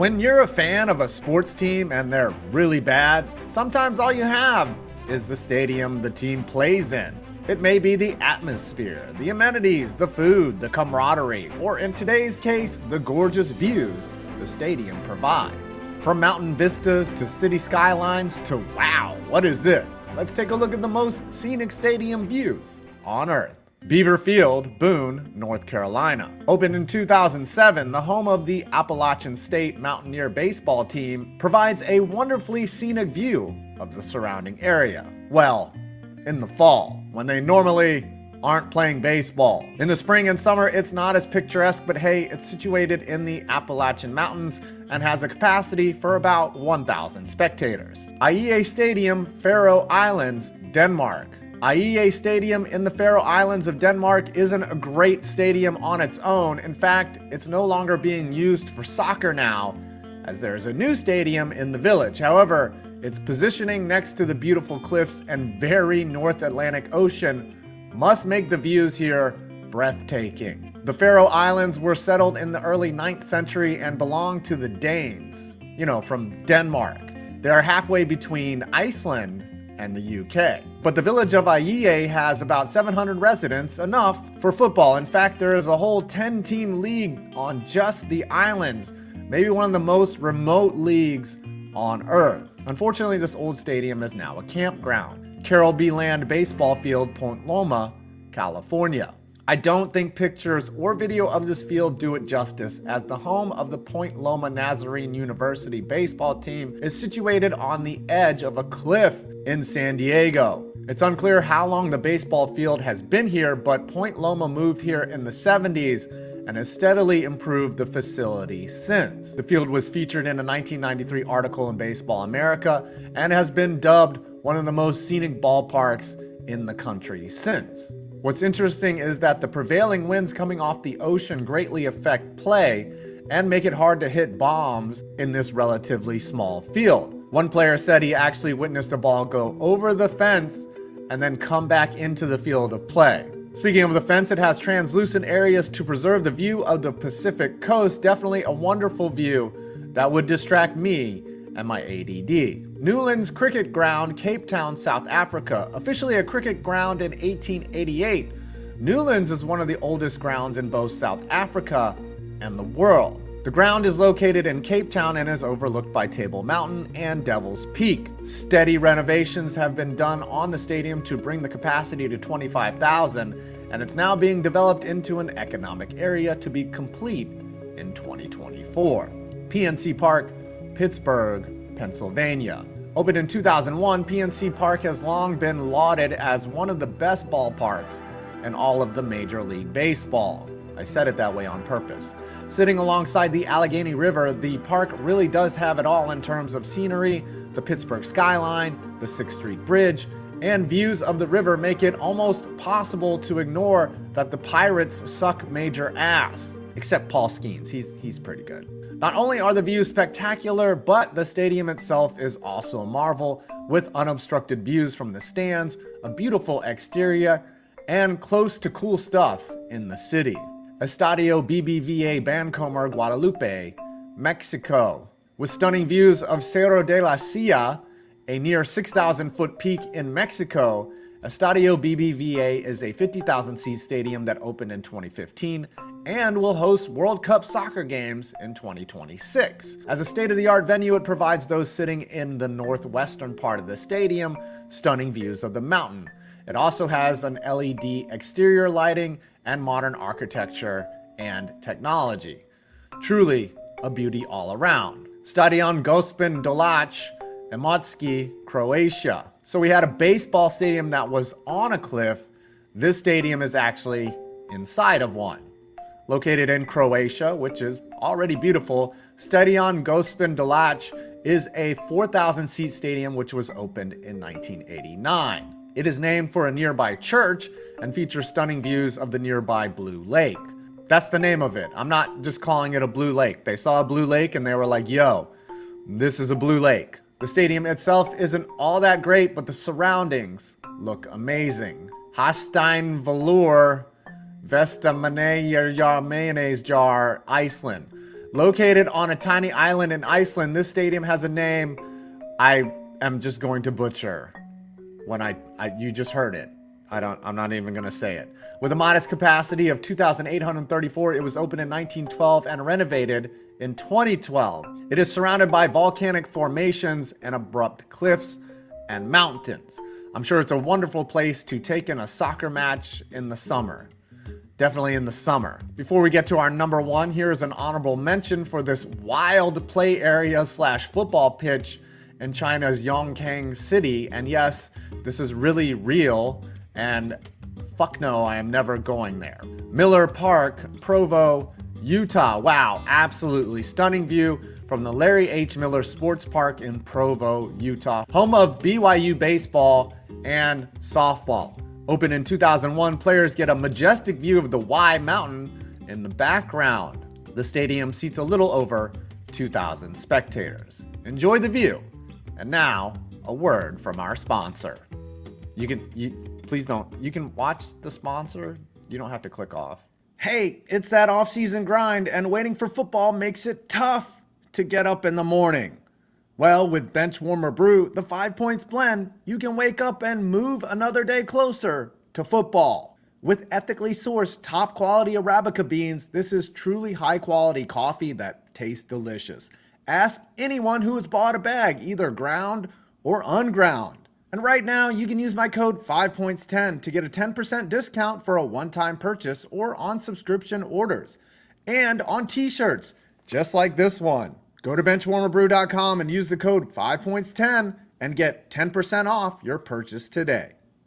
When you're a fan of a sports team and they're really bad, sometimes all you have is the stadium the team plays in. It may be the atmosphere, the amenities, the food, the camaraderie, or in today's case, the gorgeous views the stadium provides. From mountain vistas to city skylines to wow, what is this? Let's take a look at the most scenic stadium views on Earth. Beaver Field, Boone, North Carolina. Opened in 2007, the home of the Appalachian State Mountaineer baseball team provides a wonderfully scenic view of the surrounding area. Well, in the fall, when they normally aren't playing baseball. In the spring and summer, it's not as picturesque, but hey, it's situated in the Appalachian Mountains and has a capacity for about 1,000 spectators. IEA Stadium, Faroe Islands, Denmark. IEA Stadium in the Faroe Islands of Denmark isn't a great stadium on its own. In fact, it's no longer being used for soccer now, as there's a new stadium in the village. However, its positioning next to the beautiful cliffs and very North Atlantic Ocean must make the views here breathtaking. The Faroe Islands were settled in the early 9th century and belonged to the Danes, from Denmark. They are halfway between Iceland and the UK. But the village of IEA has about 700 residents, enough for football. In fact, there is a whole 10-team league on just the islands, maybe one of the most remote leagues on Earth. Unfortunately, this old stadium is now a campground. Carroll B. Land Baseball Field, Point Loma, California. I don't think pictures or video of this field do it justice, as the home of the Point Loma Nazarene University baseball team is situated on the edge of a cliff in San Diego. It's unclear how long the baseball field has been here, but Point Loma moved here in the 70s and has steadily improved the facility since. The field was featured in a 1993 article in Baseball America and has been dubbed one of the most scenic ballparks in the country since. What's interesting is that the prevailing winds coming off the ocean greatly affect play and make it hard to hit bombs in this relatively small field. One player said he actually witnessed a ball go over the fence and then come back into the field of play. Speaking of the fence, it has translucent areas to preserve the view of the Pacific coast. Definitely a wonderful view that would distract me and my ADD. Newlands Cricket Ground, Cape Town, South Africa. Officially a cricket ground in 1888, Newlands is one of the oldest grounds in both South Africa and the world. The ground is located in Cape Town and is overlooked by Table Mountain and Devil's Peak. Steady renovations have been done on the stadium to bring the capacity to 25,000, and it's now being developed into an economic area to be complete in 2024. PNC Park, Pittsburgh, Pennsylvania. Opened in 2001, PNC Park has long been lauded as one of the best ballparks in all of the Major League Baseball. I said it that way on purpose. Sitting alongside the Allegheny River, the park really does have it all in terms of scenery. The Pittsburgh skyline, the 6th Street Bridge, and views of the river make it almost possible to ignore that the Pirates suck major ass. Except Paul Skeens, he's pretty good. Not only are the views spectacular, but the stadium itself is also a marvel, with unobstructed views from the stands, a beautiful exterior, and close to cool stuff in the city. Estadio BBVA Bancomer, Guadalupe, Mexico. With stunning views of Cerro de la Silla, a near 6,000-foot peak in Mexico, Estadio BBVA is a 50,000-seat stadium that opened in 2015 and will host World Cup soccer games in 2026. As a state-of-the-art venue, it provides those sitting in the northwestern part of the stadium stunning views of the mountain. It also has an LED exterior lighting and modern architecture and technology. Truly a beauty all around. Stadion Gpen Dolac, Imotski, Croatia. So we had a baseball stadium that was on a cliff. This stadium is actually inside of one. Located in Croatia, which is already beautiful, Stadion Gpen Dolac is a 4,000-seat stadium which was opened in 1989. It is named for a nearby church and features stunning views of the nearby Blue Lake. That's the name of it. I'm not just calling it a blue lake. They saw a blue lake and they were like, yo, this is a blue lake. The stadium itself isn't all that great, but the surroundings look amazing. Hastein Valur Vestamanejar mayonnaise jar, Iceland. Located on a tiny island in Iceland, this stadium has a name I am just going to butcher. You just heard it. I'm not even going to say it. With a modest capacity of 2,834, it was opened in 1912 and renovated in 2012. It is surrounded by volcanic formations and abrupt cliffs and mountains. I'm sure it's a wonderful place to take in a soccer match in the summer. Definitely in the summer. Before we get to our number one, here's an honorable mention for this wild play area / football pitch in China's Yongkang City. And yes, this is really real. And fuck no, I am never going there. Miller Park, Provo, Utah. Wow, absolutely stunning view from the Larry H. Miller Sports Park in Provo, Utah. Home of BYU baseball and softball. Opened in 2001, players get a majestic view of the Y Mountain in the background. The stadium seats a little over 2,000 spectators. Enjoy the view. And now, a word from our sponsor. You can watch the sponsor. You don't have to click off. Hey, it's that off-season grind, and waiting for football makes it tough to get up in the morning. Well, with Bench Warmer Brew, the 5 Points blend, you can wake up and move another day closer to football. With ethically sourced, top-quality Arabica beans, this is truly high-quality coffee that tastes delicious. Ask anyone who has bought a bag, either ground or unground. And right now, you can use my code 5points10 to get a 10% discount for a one-time purchase or on subscription orders. And on t-shirts, just like this one. Go to benchwarmerbrew.com and use the code 5points10 and get 10% off your purchase today.